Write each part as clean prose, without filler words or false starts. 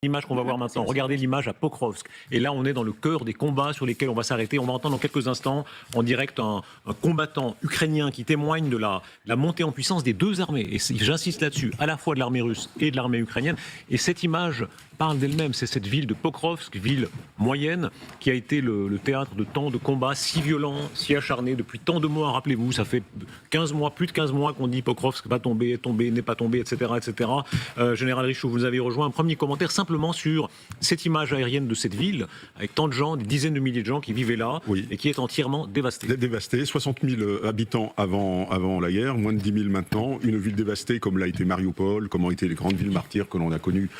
L'image qu'on va voir maintenant, regardez l'image à Pokrovsk. Et là, on est dans le cœur des combats sur lesquels on va s'arrêter. On va entendre dans quelques instants en direct un combattant ukrainien qui témoigne de la montée en puissance des deux armées. Et j'insiste là-dessus, à la fois de l'armée russe et de l'armée ukrainienne. Et cette image parle d'elle-même. C'est cette ville de Pokrovsk, ville moyenne, qui a été le théâtre de tant de combats si violents, si acharnés, depuis tant de mois. Rappelez-vous, ça fait 15 mois, plus de 15 mois qu'on dit Pokrovsk va tomber, n'est pas tombé, etc. etc. Général Richaud, vous nous avez rejoint. Un premier commentaire simplement sur cette image aérienne de cette ville, avec tant de gens, des dizaines de milliers de gens qui vivaient là, oui, et qui est entièrement dévastée. Dévastée, 60 000 habitants avant la guerre, moins de 10 000 maintenant, une ville dévastée comme l'a été Mariupol, comme ont été les grandes villes martyrs que l'on a connues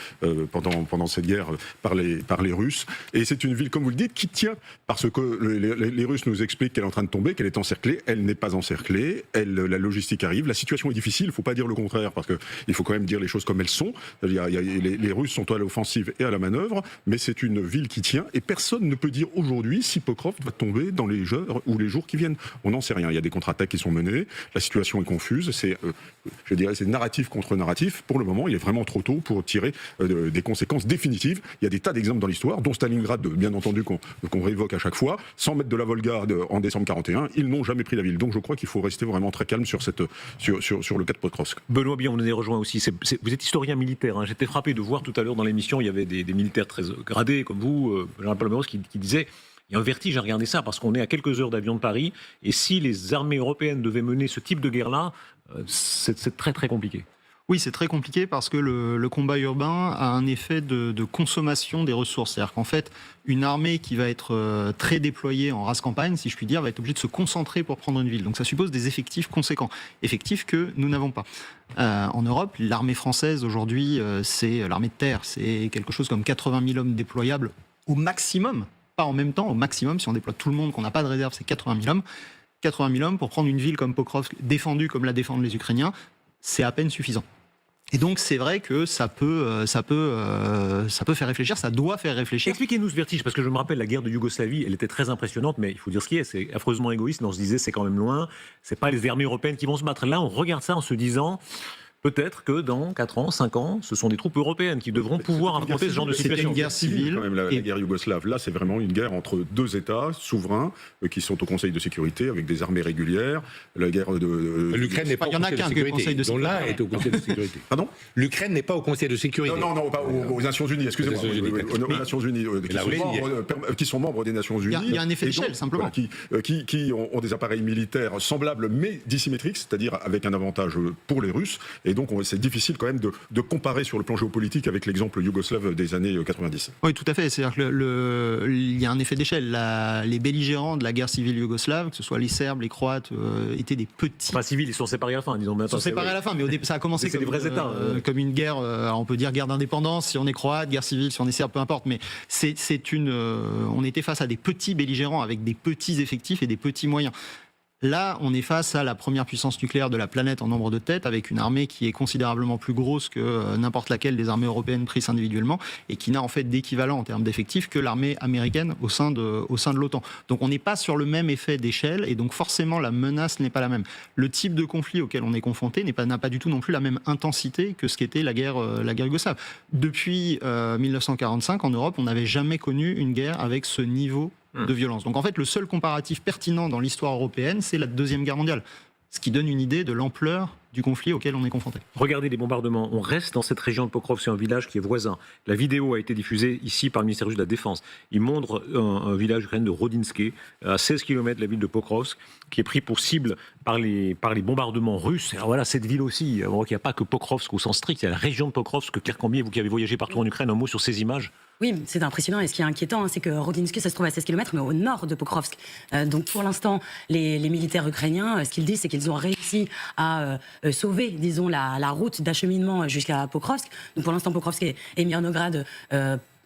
pendant cette guerre par les Russes. Et c'est une ville, comme vous le dites, qui tient, parce que les Russes nous expliquent qu'elle est en train de tomber, qu'elle est encerclée. Elle n'est pas encerclée, la logistique arrive, la situation est difficile, il ne faut pas dire le contraire, parce qu'il faut quand même dire les choses comme elles sont. Les Russes sont à l'offensive et à la manœuvre, mais c'est une ville qui tient, et personne ne peut dire aujourd'hui si Pokrovsk va tomber dans les heures ou les jours qui viennent. On n'en sait rien, il y a des contre-attaques qui sont menées, la situation est confuse, c'est narratif contre narratif. Pour le moment, il est vraiment trop tôt pour tirer des conséquences définitives. Il y a des tas d'exemples dans l'histoire, dont Stalingrad, bien entendu, qu'on réévoque à chaque fois. 100 mètres de la Volga en décembre 41, ils n'ont jamais pris la ville. Donc je crois qu'il faut rester vraiment très calme sur le cas de Pokrovsk. Benoît Billon, vous nous avez rejoint aussi. Vous êtes historien militaire. Hein. J'étais frappé de voir tout à l'heure dans l'émission, il y avait des militaires très gradés, comme vous, Jean-Paul Méros, qui disaient il y a un vertige à regarder ça, parce qu'on est à quelques heures d'avion de Paris, et si les armées européennes devaient mener ce type de guerre-là, c'est très très compliqué. Oui, c'est très compliqué parce que le combat urbain a un effet de consommation des ressources. C'est-à-dire qu'en fait, une armée qui va être très déployée en race campagne, si je puis dire, va être obligée de se concentrer pour prendre une ville. Donc ça suppose des effectifs conséquents, effectifs que nous n'avons pas. En Europe, l'armée française aujourd'hui, c'est l'armée de terre, c'est quelque chose comme 80 000 hommes déployables au maximum, pas en même temps, au maximum, si on déploie tout le monde, qu'on n'a pas de réserve, c'est 80 000 hommes. 80 000 hommes pour prendre une ville comme Pokrovsk, défendue comme la défendent les Ukrainiens, c'est à peine suffisant. Et donc c'est vrai que ça peut faire réfléchir, ça doit faire réfléchir. Expliquez-nous ce vertige, parce que je me rappelle la guerre de Yougoslavie, elle était très impressionnante, mais il faut dire ce qui est, c'est affreusement égoïste, mais on se disait c'est quand même loin, c'est pas les armées européennes qui vont se battre. Là on regarde ça en se disant peut-être que dans 4 ans, 5 ans, ce sont des troupes européennes qui devront pouvoir affronter ce genre de situation. C'est une guerre civile. Quand même, la guerre yougoslave, là, c'est vraiment une guerre entre deux États souverains qui sont au Conseil de sécurité avec des armées régulières. La guerre de l'Ukraine n'est pas au Conseil de sécurité. Donc là, est au Conseil de sécurité. Pardon ? L'Ukraine n'est pas au Conseil de sécurité. Non, pas aux Nations Unies, excusez-moi. Aux Nations Unies, qui sont membres des Nations Unies. Il y a un effet d'échelle, simplement. Qui ont des appareils militaires semblables, mais dissymétriques, c'est-à-dire avec un avantage pour les Russes. Et donc, c'est difficile quand même de comparer sur le plan géopolitique avec l'exemple yougoslave des années 90. Oui, tout à fait. C'est-à-dire que il y a un effet d'échelle. Les belligérants de la guerre civile yougoslave, que ce soit les Serbes, les Croates, étaient des petits. Pas civils, ils sont séparés à la fin, disons. Ils sont séparés à la fin, mais ça a commencé comme des vrais États, comme une guerre. On peut dire guerre d'indépendance si on est croate, guerre civile si on est serbe, peu importe. Mais on était face à des petits belligérants avec des petits effectifs et des petits moyens. Là, on est face à la première puissance nucléaire de la planète en nombre de têtes, avec une armée qui est considérablement plus grosse que n'importe laquelle des armées européennes prises individuellement, et qui n'a en fait d'équivalent en termes d'effectifs que l'armée américaine au sein de l'OTAN. Donc on n'est pas sur le même effet d'échelle, et donc forcément la menace n'est pas la même. Le type de conflit auquel on est confronté n'a pas du tout non plus la même intensité que ce qu'était la guerre yougoslave. Depuis 1945, en Europe, on n'avait jamais connu une guerre avec ce niveau de violence. Donc en fait, le seul comparatif pertinent dans l'histoire européenne, c'est la Deuxième Guerre mondiale, ce qui donne une idée de l'ampleur du conflit auquel on est confronté. Regardez les bombardements. On reste dans cette région de Pokrovsk, c'est un village qui est voisin. La vidéo a été diffusée ici par le ministère russe de la Défense. Il montre un village ukrainien de Rodinsky, à 16 km de la ville de Pokrovsk, qui est pris pour cible par les bombardements russes. Alors voilà, cette ville aussi, on voit qu'il n'y a pas que Pokrovsk au sens strict, il y a la région de Pokrovsk, Pierre Cambier, vous qui avez voyagé partout en Ukraine, un mot sur ces images. Oui, c'est impressionnant, et ce qui est inquiétant, c'est que Rodinsky, ça se trouve à 16 km, mais au nord de Pokrovsk. Donc pour l'instant, les militaires ukrainiens, ce qu'ils disent, c'est qu'ils ont réussi à sauver, disons, la route d'acheminement jusqu'à Pokrovsk. Donc pour l'instant, Pokrovsk et Mirnograd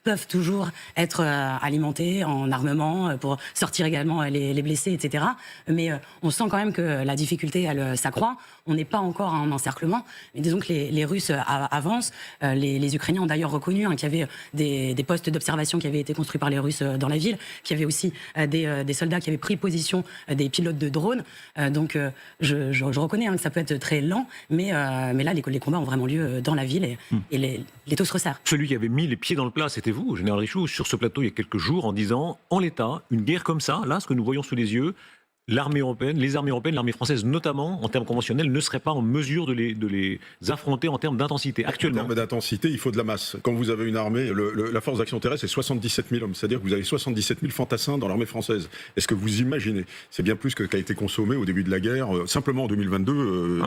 peuvent toujours être alimentés en armement pour sortir également les blessés, etc. Mais on sent quand même que la difficulté, elle s'accroît. On n'est pas encore en encerclement, mais disons que les Russes avancent. Les Ukrainiens ont d'ailleurs reconnu qu'il y avait des postes d'observation qui avaient été construits par les Russes dans la ville, qu'il y avait aussi des soldats qui avaient pris position, des pilotes de drones. Donc je reconnais que ça peut être très lent, mais là les combats ont vraiment lieu dans la ville et les taux se resserrent. Celui qui avait mis les pieds dans le plat, c'était vous, Général Richoux, sur ce plateau il y a quelques jours, en disant, en l'état, une guerre comme ça, là, ce que nous voyons sous les yeux, l'armée européenne, les armées européennes, l'armée française notamment, en termes conventionnels, ne seraient pas en mesure de les affronter en termes d'intensité. Actuellement. En termes d'intensité, il faut de la masse. Quand vous avez une armée, la force d'action terrestre, c'est 77 000 hommes. C'est-à-dire que vous avez 77 000 fantassins dans l'armée française. Est-ce que vous imaginez? C'est bien plus que qu'a été consommé au début de la guerre. Simplement en 2022,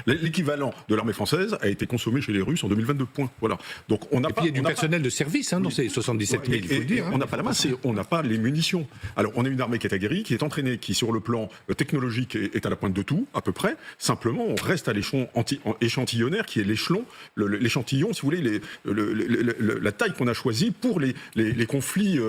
l'équivalent de l'armée française a été consommé chez les Russes en 2022. Point. Voilà. Donc on n'a pas. Il y a du personnel de service dans ces 77 000, il faut le dire. On n'a pas la masse, on n'a pas les munitions. Alors on a une armée qui est aguerrie, qui est entraînée, qui sur le plan technologique est à la pointe de tout, à peu près. Simplement, on reste à l'échelon échantillonnaire, qui est l'échantillon, si vous voulez, la taille qu'on a choisie pour les conflits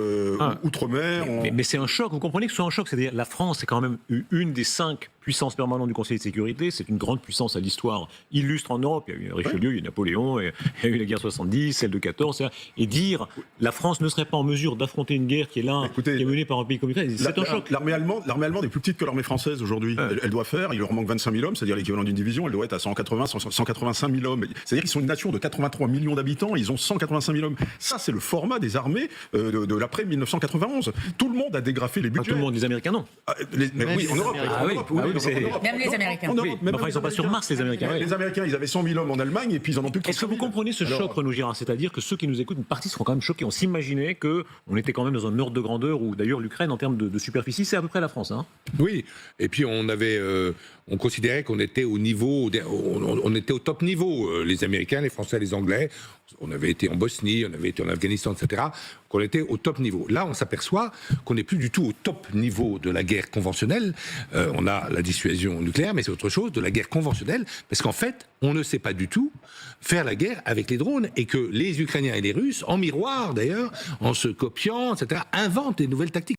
outre-mer. Mais c'est un choc, vous comprenez que ce soit un choc. C'est-à-dire la France est quand même une des 5 puissances permanentes du Conseil de sécurité. C'est une grande puissance à l'histoire illustre en Europe. Il y a eu Richelieu, il y a eu Napoléon, il y a eu la guerre 70, celle de 14. Et dire la France ne serait pas en mesure d'affronter une guerre qui est là, qui est menée par un pays comme l'Ukraine, c'est un choc. L'armée allemande est plus petite que l'armée française aujourd'hui. Elle doit faire, il leur manque 25 000 hommes, c'est-à-dire l'équivalent d'une division, elle doit être à 185 000 hommes. C'est-à-dire qu'ils sont une nation de 83 millions d'habitants, ils ont 185 000 hommes. Ça, c'est le format des armées de l'après-1991. Tout le monde a dégrafé les budgets. Tout le monde, les Américains, non. Oui, en Europe. Même les Américains. Enfin, ils ne sont pas sur Mars, les Américains. Les Américains, ils avaient 100 000 hommes en Allemagne et puis ils en ont plus que 300 000. Est-ce que vous comprenez ce choc, Renaud Girard? C'est-à-dire que ceux qui nous écoutent, une partie seront quand même choqués. On s'imaginait qu'on était quand même dans un ordre de grandeur où, d'ailleurs, l'Ukraine, en termes de superficie, c'est à peu près la France. Hein. Oui, et puis on considérait qu'on était au niveau, on était au top niveau, les Américains, les Français, les Anglais. On avait été en Bosnie, on avait été en Afghanistan, etc. Qu'on était au top niveau. Là, on s'aperçoit qu'on n'est plus du tout au top niveau de la guerre conventionnelle. On a la dissuasion nucléaire, mais c'est autre chose, de la guerre conventionnelle, parce qu'en fait, on ne sait pas du tout faire la guerre avec les drones, et que les Ukrainiens et les Russes, en miroir d'ailleurs, en se copiant, etc., inventent des nouvelles tactiques.